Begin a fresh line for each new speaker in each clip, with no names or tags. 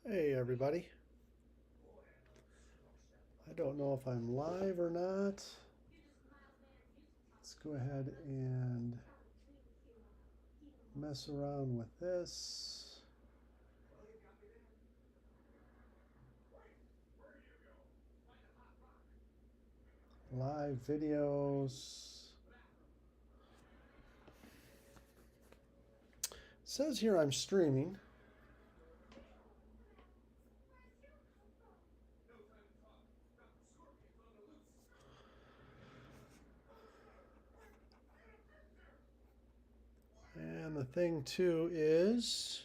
Hey everybody. I don't know if I'm live or not. Let's go ahead and mess around with this. Live videos. It says here I'm streaming. And the thing too is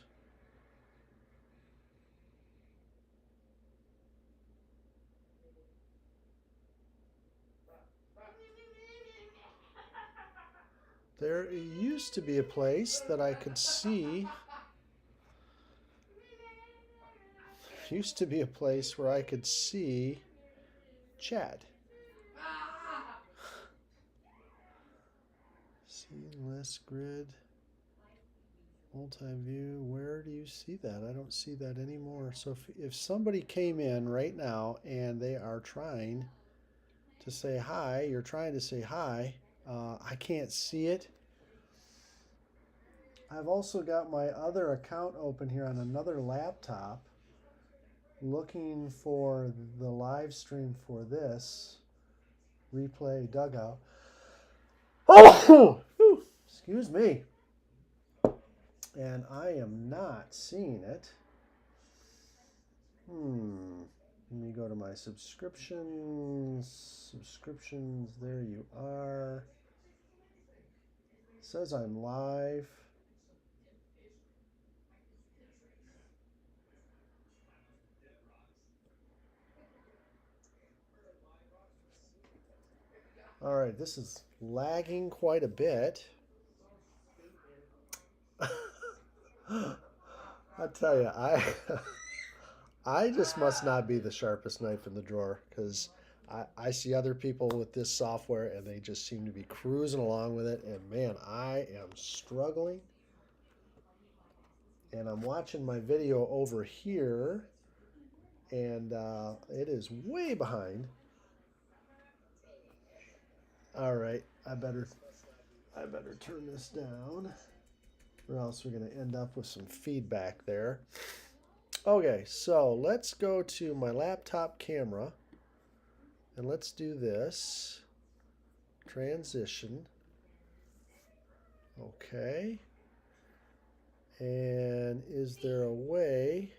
there used to be a place that I could see. Used to be a place where I could see chat. Scene list grid. Multi-view, where do you see that? I don't see that anymore. So if somebody came in right now and they are trying to say hi, you're trying to say hi, I can't see it. I've also got my other account open here on another laptop looking for the live stream for this replay dugout. Oh, excuse me. And I am not seeing it. Let me go to my subscriptions. Subscriptions, there you are. It says I'm live. All right, this is lagging quite a bit. I tell you, I just must not be the sharpest knife in the drawer because I see other people with this software and they just seem to be cruising along with it. And man, I am struggling. And I'm watching my video over here and it is way behind. All right, I better turn this down or else we're going to end up with some feedback there. Okay, so let's go to my laptop camera and let's do this. Transition. Okay. And is there a way?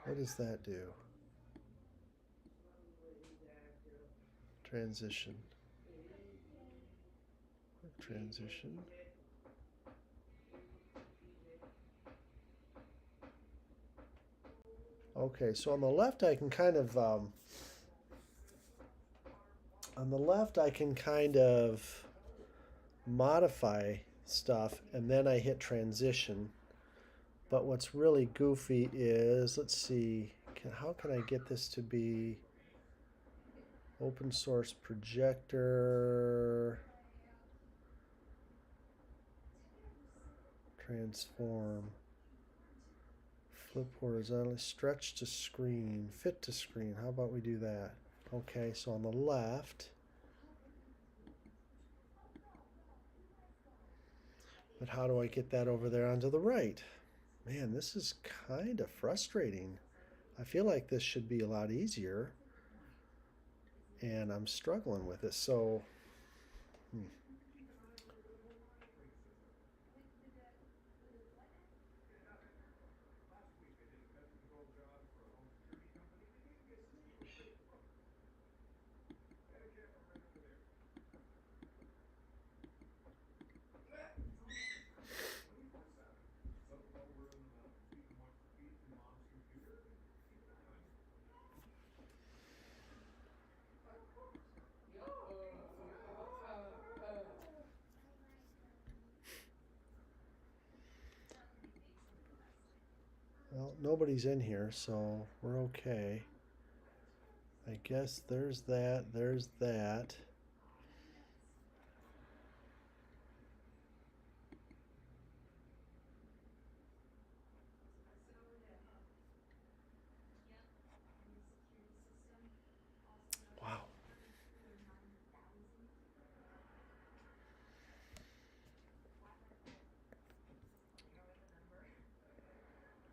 What does that do? Transition. Transition. Okay, so on the left I can kind of modify stuff and then I hit transition. But what's really goofy is, let's see, how can I get this to be open source projector, transform, flip horizontally, stretch to screen, fit to screen. How about we do that? Okay, so on the left, but how do I get that over there onto the right? Man, this is kind of frustrating. I feel like this should be a lot easier, and I'm struggling with it. So, well, nobody's in here, so we're okay. I guess there's that, there's that.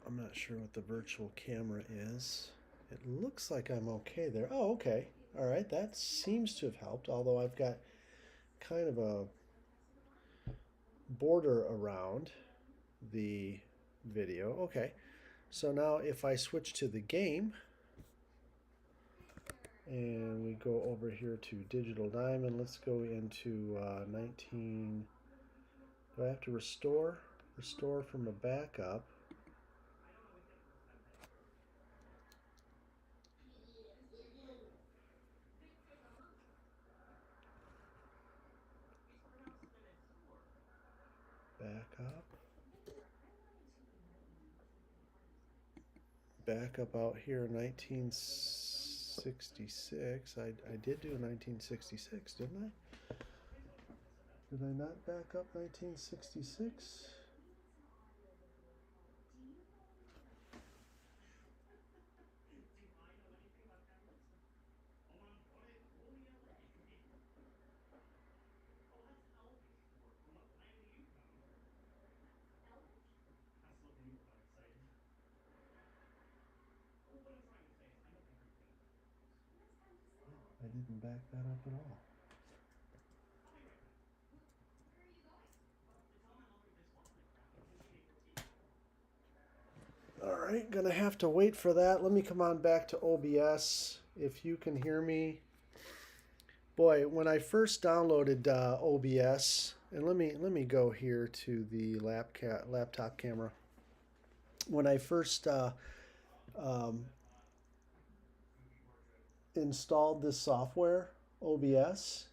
I'm not sure what the virtual camera is. It looks like I'm okay there. Oh, okay. All right, that seems to have helped, although I've got kind of a border around the video. Okay, so now if I switch to the game and we go over here to Digital Diamond, let's go into 19. Do I have to restore? Restore from a backup. Backup. Backup out here, 1966. I did do 1966, didn't I? Did I not back up 1966? I didn't back that up at all. All right, gonna have to wait for that. Let me come on back to OBS if you can hear me. Boy, when I first downloaded OBS, and let me go here to the laptop camera. When I first installed this software, OBS,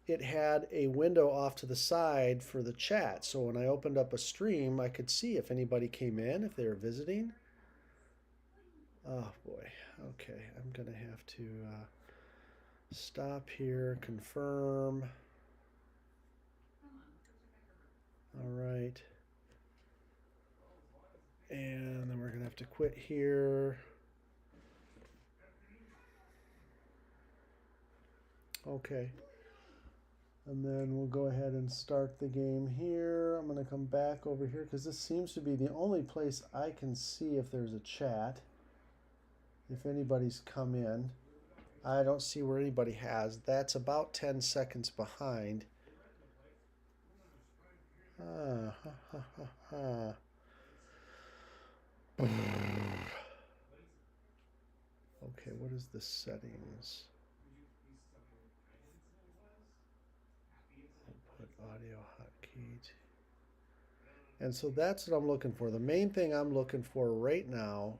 it had a window off to the side for the chat. So when I opened up a stream, I could see if anybody came in, if they were visiting. Oh boy. Okay, I'm going to have to stop here, confirm. All right. And then we're going to have to quit here. Okay. And then we'll go ahead and start the game here. I'm going to come back over here because this seems to be the only place I can see if there's a chat. If anybody's come in. I don't see where anybody has. That's about 10 seconds behind. Okay, what is the settings? Put audio hotkey. And so that's what I'm looking for. The main thing I'm looking for right now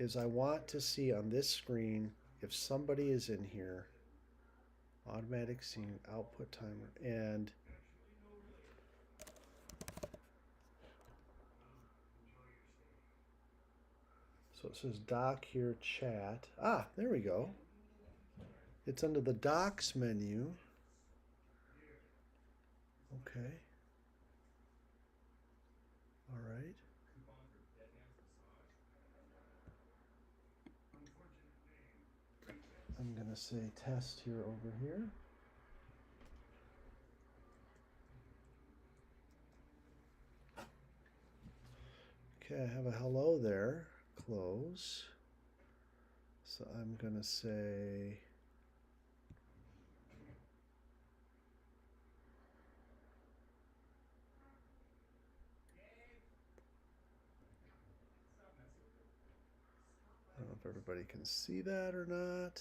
is I want to see on this screen if somebody is in here. Automatic scene output timer. And so it says dock here, chat. Ah, there we go. It's under the docs menu. Okay. All right. I'm going to say test here over here. Okay, I have a hello there. Close. So I'm going to say I don't know if everybody can see that or not.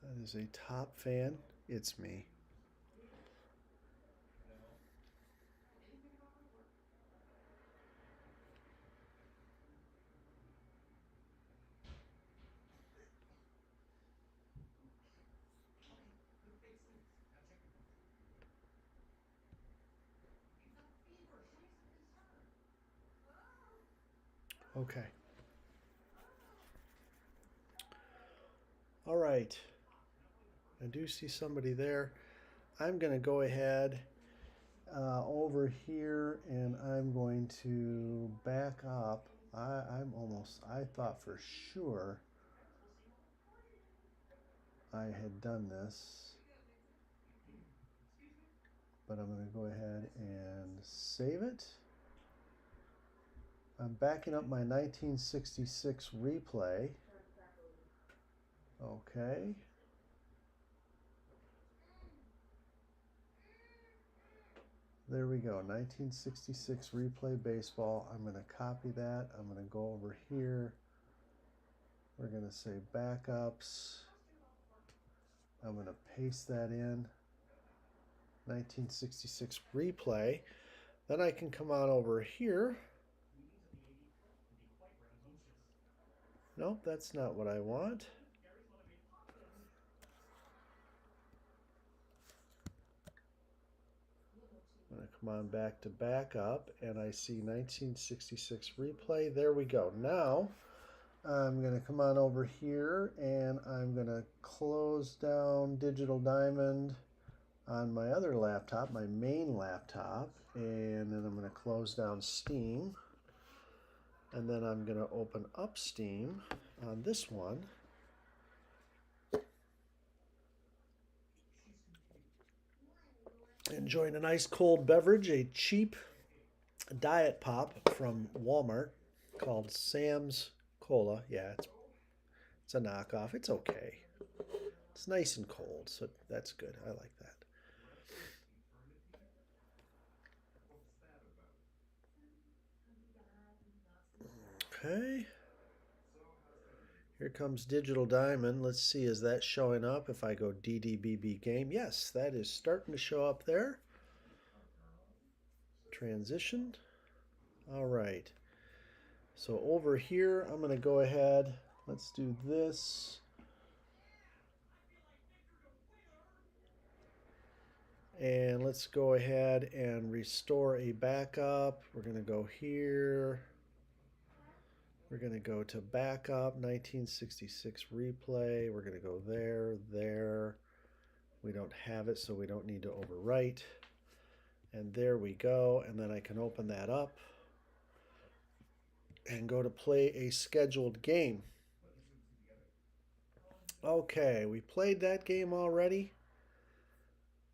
That is a top fan. It's me. Okay. All right. I do see somebody there. I'm going to go ahead over here and I'm going to back up. I thought for sure I had done this. but I'm going to go ahead and save it. I'm backing up my 1966 replay. Okay. There we go, 1966 replay baseball. I'm going to copy that. I'm going to go over here. We're going to say backups. I'm going to paste that in. 1966 replay. Then I can come on over here. Nope, that's not what I want. I'm going to come on back to backup, and I see 1966 replay. There we go. Now I'm going to come on over here, and I'm going to close down Digital Diamond on my other laptop, my main laptop, and then I'm going to close down Steam, and then I'm going to open up Steam on this one. Enjoying a nice cold beverage, a cheap diet pop from Walmart called Sam's Cola. Yeah, it's a knockoff. It's okay. It's nice and cold, so that's good. I like that. Okay. Here comes Digital Diamond. Let's see, is that showing up if I go DDBB game? Yes, that is starting to show up there. Transition. All right. So over here, I'm going to go ahead. Let's do this. And let's go ahead and restore a backup. We're going to go here. We're going to go to backup, 1966 replay. We're going to go there, there. We don't have it, so we don't need to overwrite. And there we go. And then I can open that up and go to play a scheduled game. Okay, we played that game already.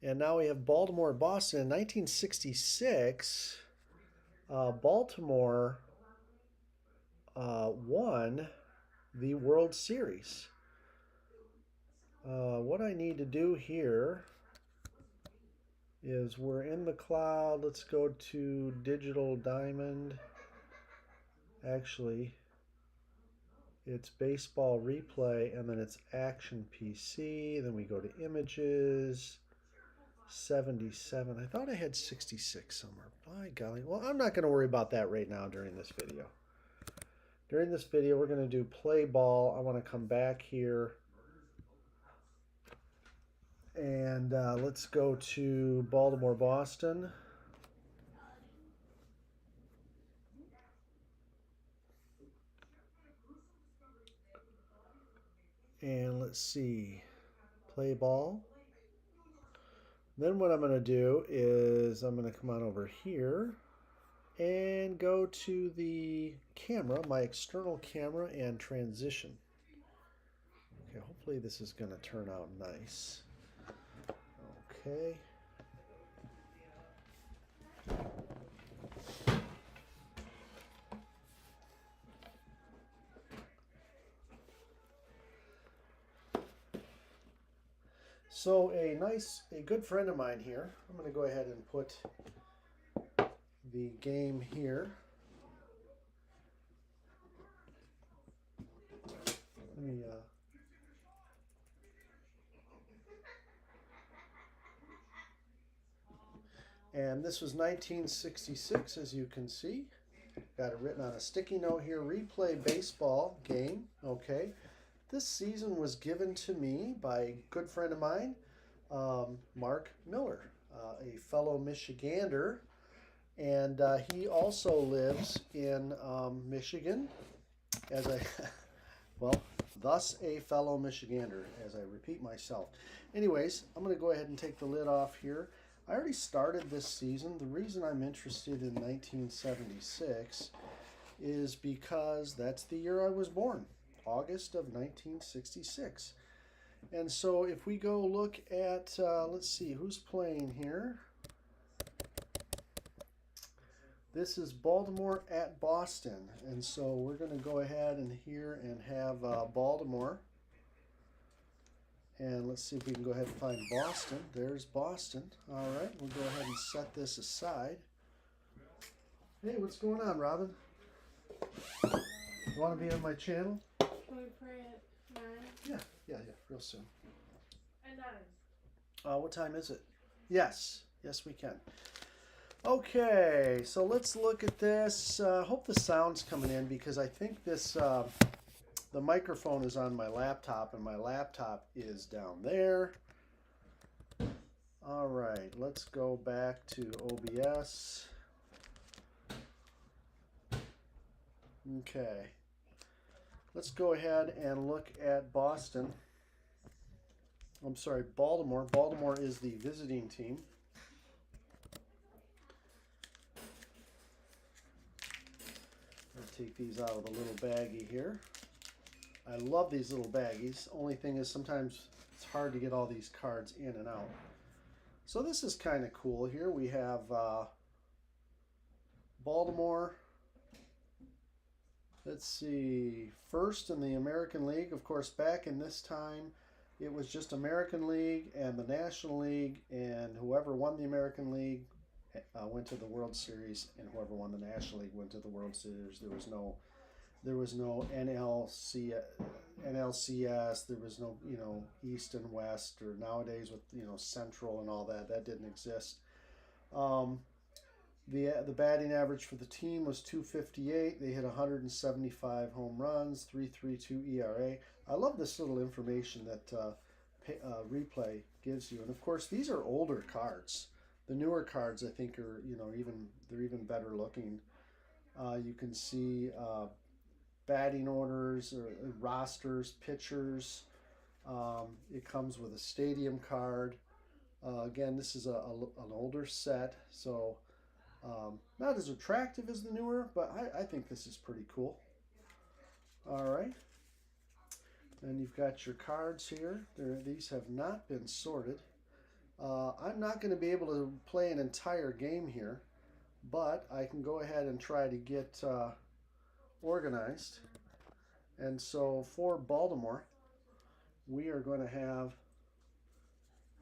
And now we have Baltimore, Boston. In 1966, Baltimore won the World Series. What I need to do here is we're in the cloud. Let's go to Digital Diamond. Actually, it's baseball replay, and then it's action PC. Then we go to images, 77. I thought I had 66 somewhere. By golly. Well, I'm not going to worry about that right now during this video. During this video, we're going to do play ball. I want to come back here. And let's go to Baltimore, Boston. And let's see, play ball. Then what I'm going to do is I'm going to come on over here and go to the camera, my external camera, and transition. Okay, hopefully this is going to turn out nice. Okay. So a good friend of mine here, I'm going to go ahead and put the game here. Let me and this was 1966, as you can see. Got it written on a sticky note here, replay baseball game. Okay. This season was given to me by a good friend of mine, Mark Miller, a fellow Michigander, and he also lives in Michigan, thus a fellow Michigander, as I repeat myself. Anyways, I'm going to go ahead and take the lid off here. I already started this season. The reason I'm interested in 1976 is because that's the year I was born. August of 1966. And so if we go look at, let's see, who's playing here? This is Baltimore at Boston, and so we're going to go ahead and here and have Baltimore. And let's see if we can go ahead and find Boston. There's Boston. All right, we'll go ahead and set this aside. Hey, what's going on, Robin? You want to be on my channel?
Can we pray at 9?
Yeah, real soon.
At 9.
What time is it? Yes, we can. Okay, so let's look at this. Hope the sound's coming in because I think this the microphone is on my laptop and my laptop is down there. All right, let's go back to OBS. Okay, let's go ahead and look at Boston. I'm sorry, Baltimore. Baltimore is the visiting team. I'll take these out of the little baggie here. I love these little baggies. Only thing is sometimes it's hard to get all these cards in and out. So this is kind of cool. Here we have Baltimore. Let's see, first in the American League. Of course, back in this time, it was just American League and the National League, and whoever won the American League went to the World Series, and whoever won the National League went to the World Series. There was no NLCS. There was no East and West, or nowadays with Central and all that. That didn't exist. The batting average for the team was .258. They hit 175 home runs, 3.32 ERA. I love this little information that Replay gives you. And of course, these are older cards. The newer cards, I think, are they're even better looking. You can see batting orders, or rosters, pitchers. It comes with a stadium card. Again, this is an older set, so. Not as attractive as the newer, but I think this is pretty cool. All right. And you've got your cards here. These have not been sorted. I'm not going to be able to play an entire game here, but I can go ahead and try to get organized. And so for Baltimore, we are going to have,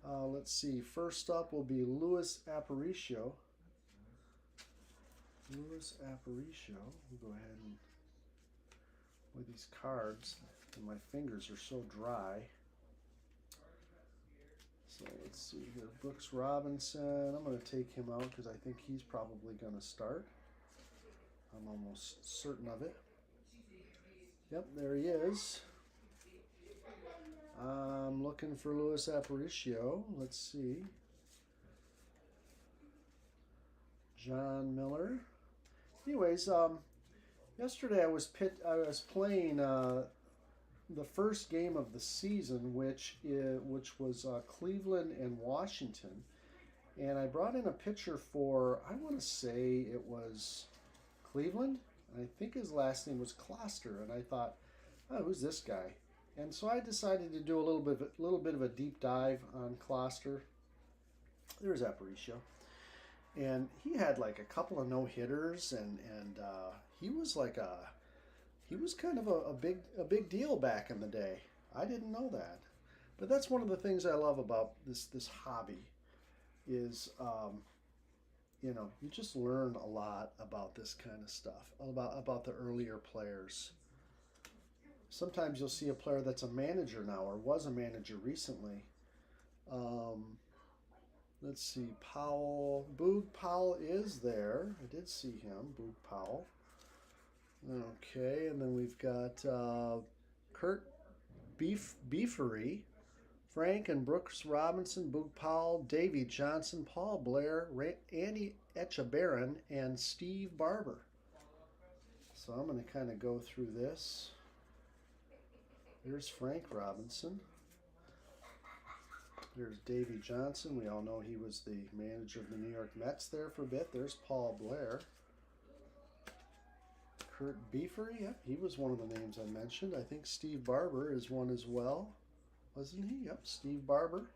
let's see, first up will be Luis Aparicio. We'll go ahead and, with these cards, and my fingers are so dry. So let's see here, Brooks Robinson. I'm going to take him out because I think he's probably going to start. I'm almost certain of it. Yep, there he is. I'm looking for Luis Aparicio. Let's see. John Miller. Anyways, yesterday I was playing the first game of the season, which was Cleveland and Washington, and I brought in a pitcher for, I want to say it was Cleveland, and I think his last name was Kloster, and I thought, oh, who's this guy? And so I decided to do a little bit of a deep dive on Kloster. There's Aparicio. And he had like a couple of no-hitters, and he was kind of a big deal back in the day. I didn't know that, but that's one of the things I love about this hobby is you just learn a lot about this kind of stuff, about the earlier players. Sometimes you'll see a player that's a manager now or was a manager recently. Let's see, Powell. Boog Powell is there. I did see him, Boog Powell. Okay, and then we've got Kurt Beefery, Frank and Brooks Robinson, Boog Powell, Davey Johnson, Paul Blair, Andy Etchebarren, and Steve Barber. So I'm going to kind of go through this. There's Frank Robinson. There's Davey Johnson. We all know he was the manager of the New York Mets there for a bit. There's Paul Blair. Kurt Beefery, yep, he was one of the names I mentioned. I think Steve Barber is one as well, wasn't he? Yep, Steve Barber.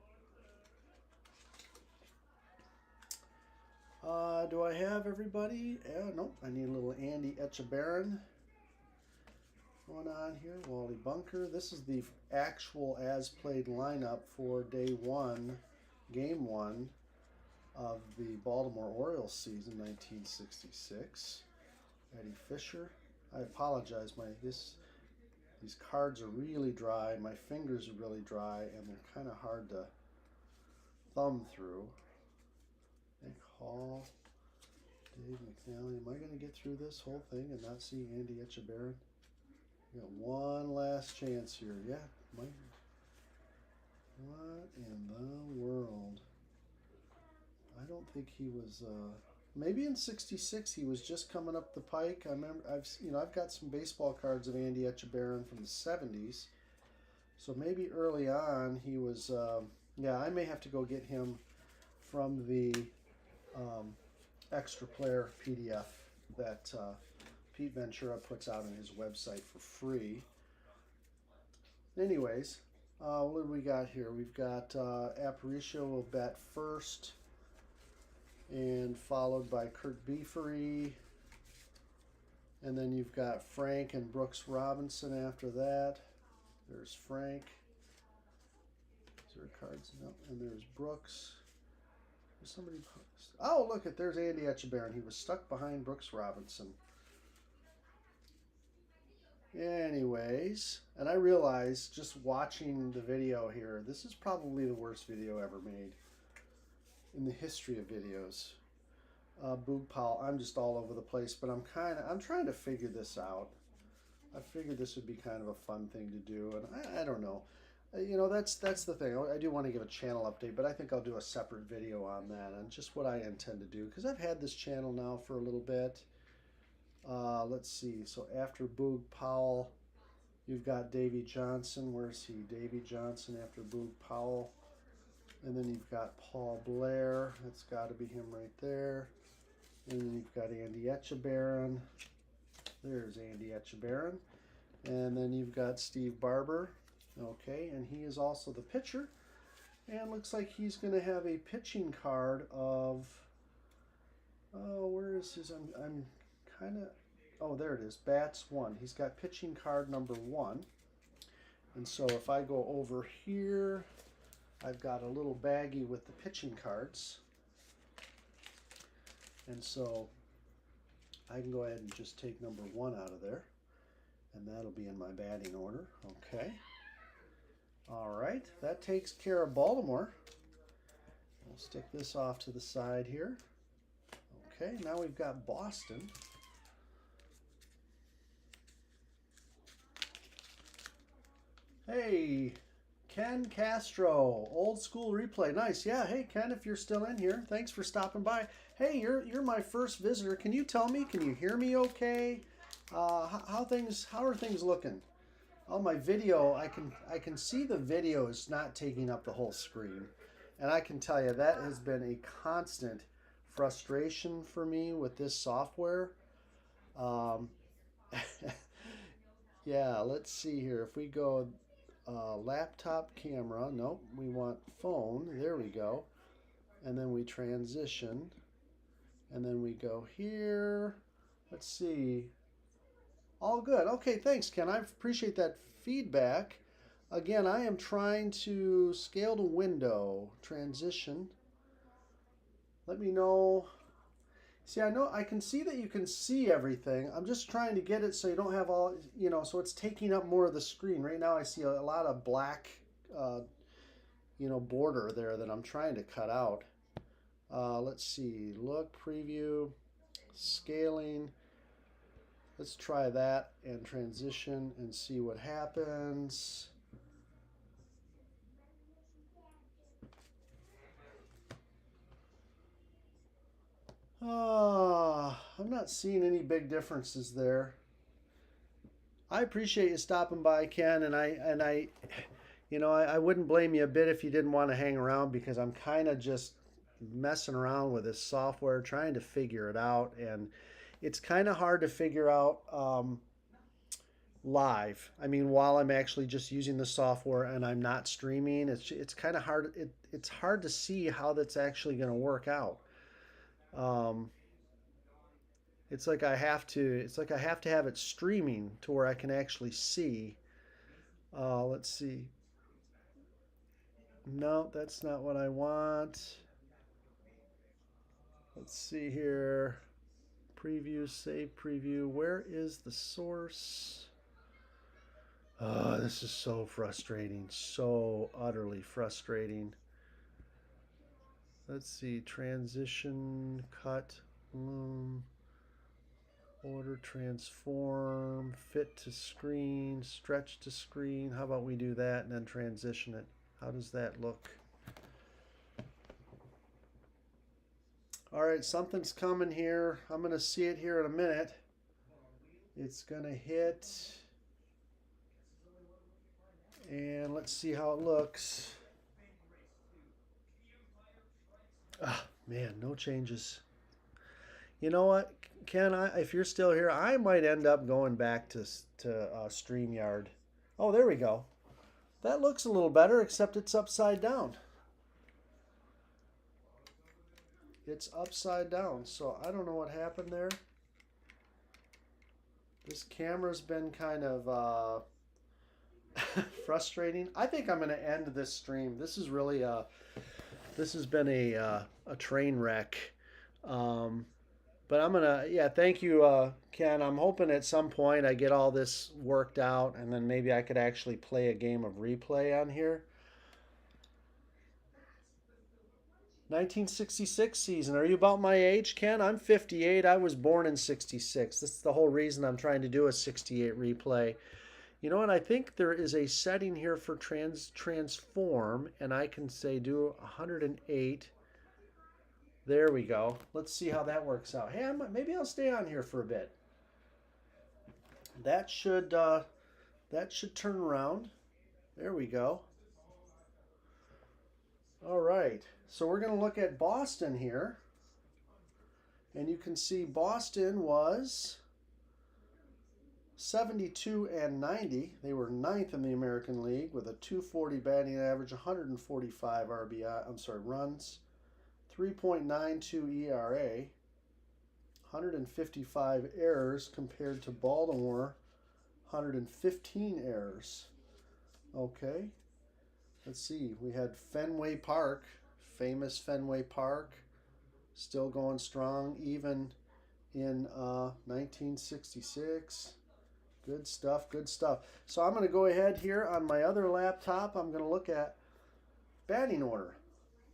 Do I have everybody? Nope. I need a little Andy Etchebarren going on here. Wally Bunker. This is the actual as-played lineup for day one, game one of the Baltimore Orioles season 1966. Eddie Fisher. I apologize. These cards are really dry. My fingers are really dry, and they're kind of hard to thumb through. Nick Hall, Dave McNally. Am I going to get through this whole thing and not see Andy Etchebarren? We got one last chance here. Yeah, what in the world? I don't think he was. Maybe in '66 he was just coming up the pike. I remember I've got some baseball cards of Andy Etchebarren from the '70s, so maybe early on he was. Yeah, I may have to go get him from the extra player PDF that Pete Ventura puts out on his website for free. Anyways, what do we got here? We've got Aparicio will bat first, and followed by Kurt Beefery. And then you've got Frank and Brooks Robinson after that. There's Frank. Is there cards? No. And there's Brooks. There's somebody. Oh, look at there's Andy Etchebarren. He was stuck behind Brooks Robinson. Anyways, and I realize just watching the video here, this is probably the worst video ever made in the history of videos. Boog Powell, I'm just all over the place, but I'm trying to figure this out. I figured this would be kind of a fun thing to do, and I don't know. That's the thing. I do want to give a channel update, but I think I'll do a separate video on that and just what I intend to do, because I've had this channel now for a little bit. Let's see. So after Boog Powell, you've got Davey Johnson. Where's he? Davey Johnson after Boog Powell. And then you've got Paul Blair. That's got to be him right there. And then you've got Andy Etchebarren. There's Andy Etchebarren. And then you've got Steve Barber. Okay, and he is also the pitcher. And looks like he's going to have a pitching card of... Oh, where is his... I'm kind of... Oh, there it is. Bats 1. He's got pitching card number 1. And so if I go over here... I've got a little baggie with the pitching cards. And so I can go ahead and just take number 1 out of there. And that'll be in my batting order. Okay. All right. That takes care of Baltimore. We'll stick this off to the side here. Okay. Now we've got Boston. Hey. Ken Castro, old school replay. Nice. Yeah. Hey, Ken, if you're still in here, thanks for stopping by. Hey, you're my first visitor. Can you tell me? Can you hear me okay? How are things looking? On my video, I can see the video is not taking up the whole screen, and I can tell you that has been a constant frustration for me with this software. Yeah. Let's see here. If we go. Laptop camera, nope, we want phone, there we go, and then we transition, and then we go here, let's see, all good. Okay, thanks, Ken, I appreciate that feedback. Again, I am trying to scale to window, transition, let me know. See, I know I can see that you can see everything. I'm just trying to get it so you don't have all, so it's taking up more of the screen. Right now I see a lot of black, border there that I'm trying to cut out. Let's see, look, preview, scaling. Let's try that and transition and see what happens. I'm not seeing any big differences there. I appreciate you stopping by, Ken, and I wouldn't blame you a bit if you didn't want to hang around, because I'm kind of just messing around with this software, trying to figure it out, and it's kind of hard to figure out live. I mean, while I'm actually just using the software and I'm not streaming, it's kind of hard. It's hard to see how that's actually going to work out. Um, it's like I have to. It's like I have to have it streaming to where I can actually see. Let's see. No, that's not what I want. Let's see here. Preview, save preview. Where is the source? Oh, this is so frustrating. So utterly frustrating. Let's see. Transition, cut, order, transform, fit to screen, stretch to screen. How about we do that and then transition it? How does that look? All right, something's coming here. I'm going to see it here in a minute. It's going to hit. And let's see how it looks. Ah, man, no changes. You know what, Ken? If you're still here, I might end up going back to StreamYard. Oh, there we go. That looks a little better, except it's upside down. It's upside down, so I don't know what happened there. This camera's been kind of frustrating. I think I'm going to end this stream. This is really this has been a train wreck. But I'm gonna, yeah, thank you, Ken. I'm hoping at some point I get all this worked out, and then maybe I could actually play a game of replay on here. 1966 season. Are you about my age, Ken? I'm 58. I was born in 66. This is the whole reason I'm trying to do a 68 replay. You know what? I think there is a setting here for transform, and I can say do 108. There we go. Let's see how that works out. Hey, maybe I'll stay on here for a bit. That should turn around. There we go. All right. So we're going to look at Boston here. And you can see Boston was 72 and 90. They were 9th in the American League with a 240 batting average, 145 runs, 3.92 ERA, 155 errors compared to Baltimore, 115 errors. Okay. Let's see. We had Fenway Park, famous Fenway Park, still going strong even in 1966. Good stuff, good stuff. So I'm going to go ahead here on my other laptop. I'm going to look at batting order.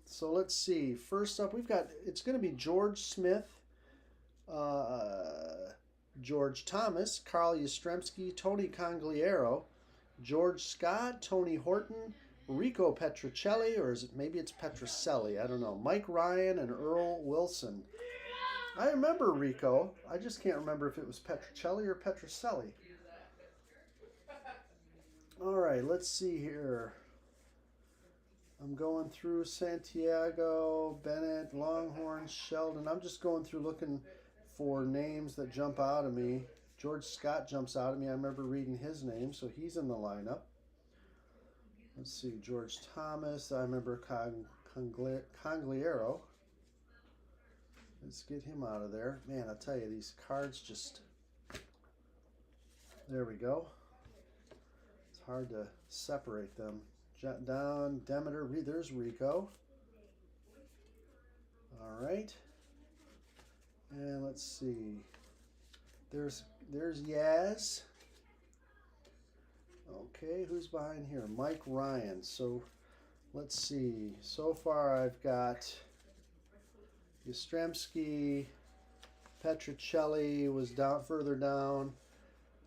So let's see. First up, it's going to be George Smith, George Thomas, Carl Yastrzemski, Tony Congliero, George Scott, Tony Horton, Rico Petrocelli, or maybe it's Petrocelli, I don't know, Mike Ryan, and Earl Wilson. I remember Rico. I just can't remember if it was Petrocelli or Petrocelli. All right, let's see here. I'm going through Santiago, Bennett, Longhorn, Sheldon. I'm just going through looking for names that jump out at me. George Scott jumps out at me. I remember reading his name, so he's in the lineup. Let's see, George Thomas. I remember Congliero. Let's get him out of there. Man, I tell you, these cards just... There we go. It's hard to separate them. Down, Demeter, there's Rico. All right. And let's see. There's Yaz. Okay, who's behind here? Mike Ryan. So let's see. So far I've got Yastrzemski, Petrocelli was further down.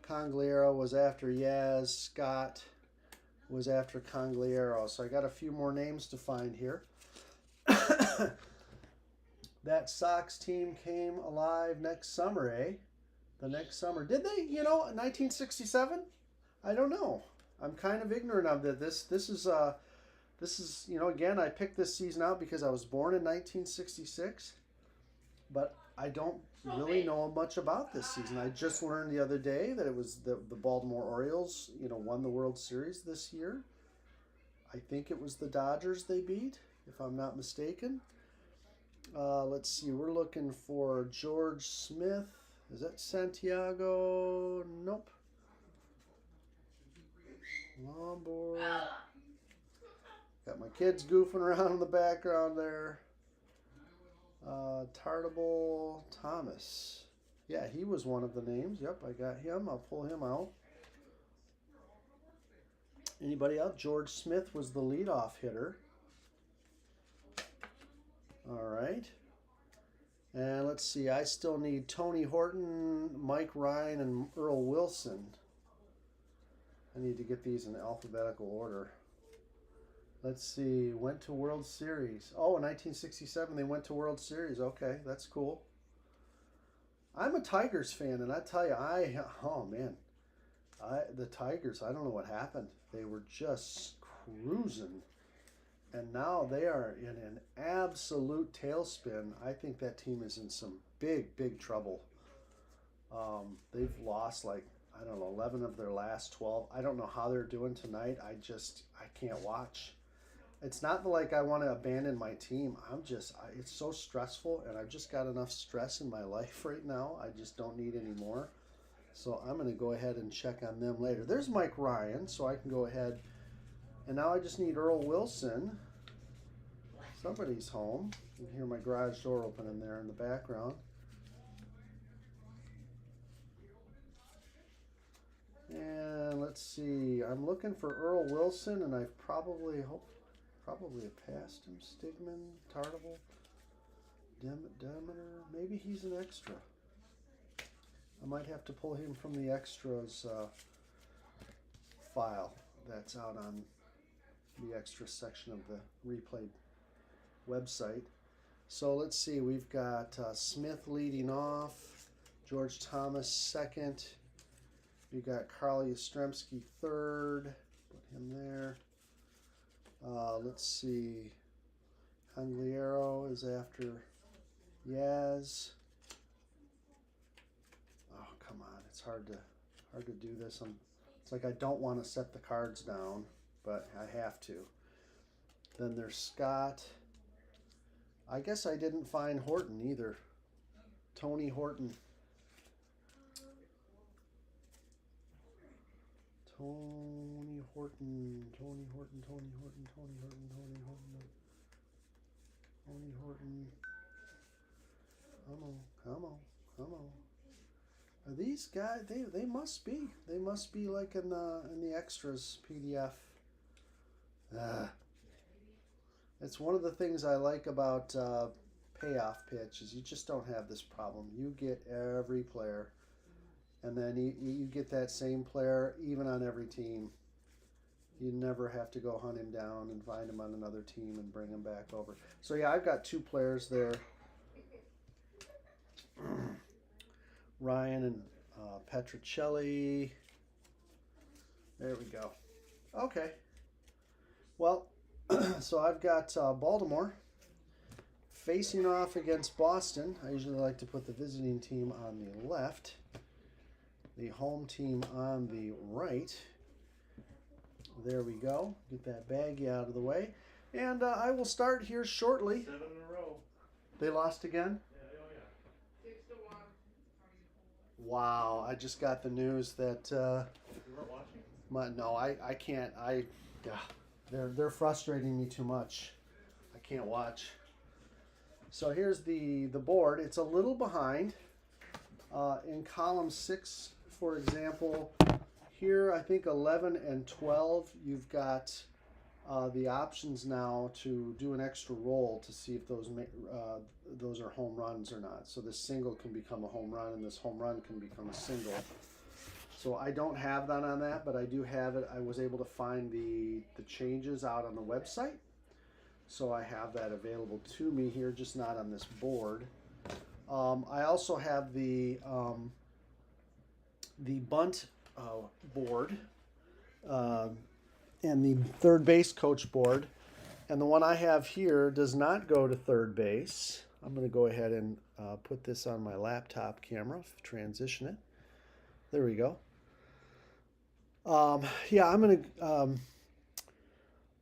Congliero was after Yaz. Scott was after Congliero. So I got a few more names to find here. That Sox team came alive next summer, eh? The next summer. Did they? 1967? I don't know. I'm kind of ignorant of that. This is again, I picked this season out because I was born in 1966, but I don't really know much about this season. I just learned the other day that it was the Baltimore Orioles, won the World Series this year. I think it was the Dodgers they beat, if I'm not mistaken. Let's see. We're looking for George Smith. Is that Santiago? Nope. Longboard. Got my kids goofing around in the background there. Tartable Thomas. Yeah, he was one of the names. Yep, I got him. I'll pull him out. Anybody else? George Smith was the leadoff hitter. All right. And let's see. I still need Tony Horton, Mike Ryan, and Earl Wilson. I need to get these in alphabetical order. Let's see. Went to World Series. Oh, in 1967 they went to World Series. Okay, that's cool. I'm a Tigers fan, and I tell you, the Tigers, I don't know what happened. They were just cruising, and now they are in an absolute tailspin. I think that team is in some big trouble. They've lost like, I don't know, 11 of their last 12. I don't know how they're doing tonight. I can't watch. It's not like I want to abandon my team. It's so stressful, and I've just got enough stress in my life right now. I just don't need any more. So I'm going to go ahead and check on them later. There's Mike Ryan, so I can go ahead. And now I just need Earl Wilson. Somebody's home. You can hear my garage door opening there in the background. And let's see. I'm looking for Earl Wilson, and I've probably passed him. Stigman, Tartable, Demeter. Maybe he's an extra. I might have to pull him from the extras file that's out on the extra section of the replay website. So let's see. We've got Smith leading off, George Thomas second. We got Carl Yastrzemski third. Put him there. Let's see. Congliero is after Yaz. Oh, come on. It's hard to do this. It's like I don't want to set the cards down, but I have to. Then there's Scott. I guess I didn't find Horton either. Tony Horton. Tony Horton. Come on. Are these guys? They must be. They must be like in the extras PDF. It's one of the things I like about payoff pitch is you just don't have this problem. You get every player. And then you get that same player even on every team. You never have to go hunt him down and find him on another team and bring him back over. So yeah, I've got two players there. Ryan and Petrocelli. There we go. Okay. Well, so I've got Baltimore facing off against Boston. I usually like to put the visiting team on the left, the home team on the right. There we go. Get that baggie out of the way. And I will start here shortly.
7 in a row.
They lost again?
Yeah, oh yeah.
6-1.
Wow, I just got the news that...
You weren't watching?
No, I can't. They're frustrating me too much. I can't watch. So here's the board. It's a little behind. In column 6, for example, here I think 11 and 12, you've got the options now to do an extra roll to see if those are home runs or not. So this single can become a home run, and this home run can become a single. So I don't have that on that, but I do have it. I was able to find the changes out on the website. So I have that available to me here, just not on this board. I also have the bunt board and the third base coach board. And the one I have here does not go to third base. I'm going to go ahead and put this on my laptop camera, transition it. There we go. Yeah, I'm going to...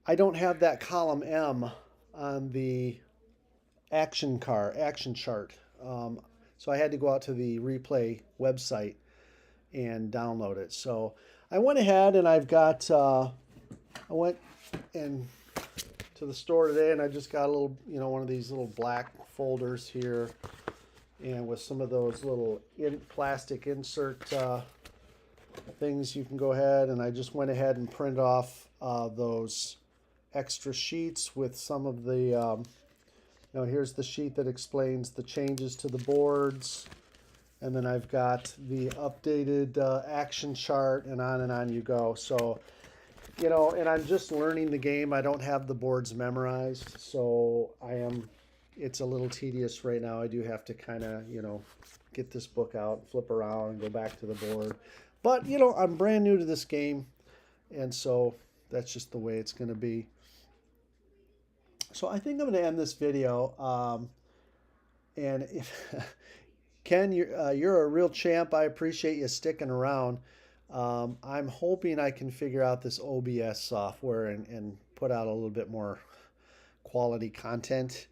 I don't have that column M on the action chart. So I had to go out to the Replay website and download it. So I went ahead and I've got, I went and to the store today and I just got a little, one of these little black folders here, and with some of those little plastic insert things, you can go ahead, and I just went ahead and print off those extra sheets with some of the, here's the sheet that explains the changes to the boards, and then I've got the updated action chart, and on you go. So, and I'm just learning the game. I don't have the boards memorized, so it's a little tedious right now. I do have to kind of, get this book out, flip around, and go back to the board. But, I'm brand new to this game, and so that's just the way it's going to be. So I think I'm going to end this video. And if Ken, you're a real champ. I appreciate you sticking around. I'm hoping I can figure out this OBS software and put out a little bit more quality content.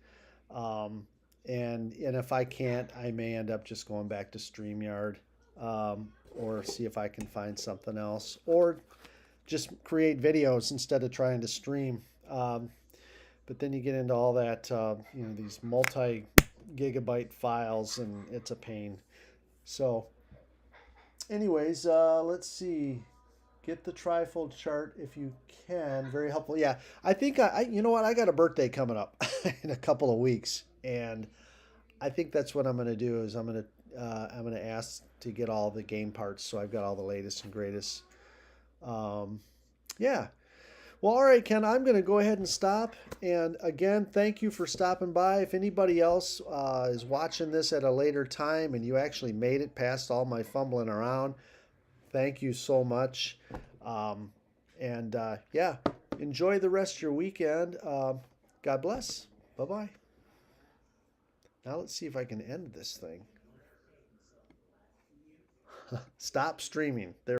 And if I can't, I may end up just going back to StreamYard, or see if I can find something else, or just create videos instead of trying to stream. But then you get into all that, these multi-gigabyte files, and it's a pain. So anyways, let's see. Get the trifold chart if you can. Very helpful. Yeah, I think you know what? I got a birthday coming up in a couple of weeks, and I think that's what I'm going to do. Is I'm going to ask to get all the game parts, so I've got all the latest and greatest. Yeah. Well, all right, Ken, I'm going to go ahead and stop. And again, thank you for stopping by. If anybody else is watching this at a later time and you actually made it past all my fumbling around, thank you so much. Yeah, enjoy the rest of your weekend. God bless. Bye-bye. Now let's see if I can end this thing. Stop streaming. There.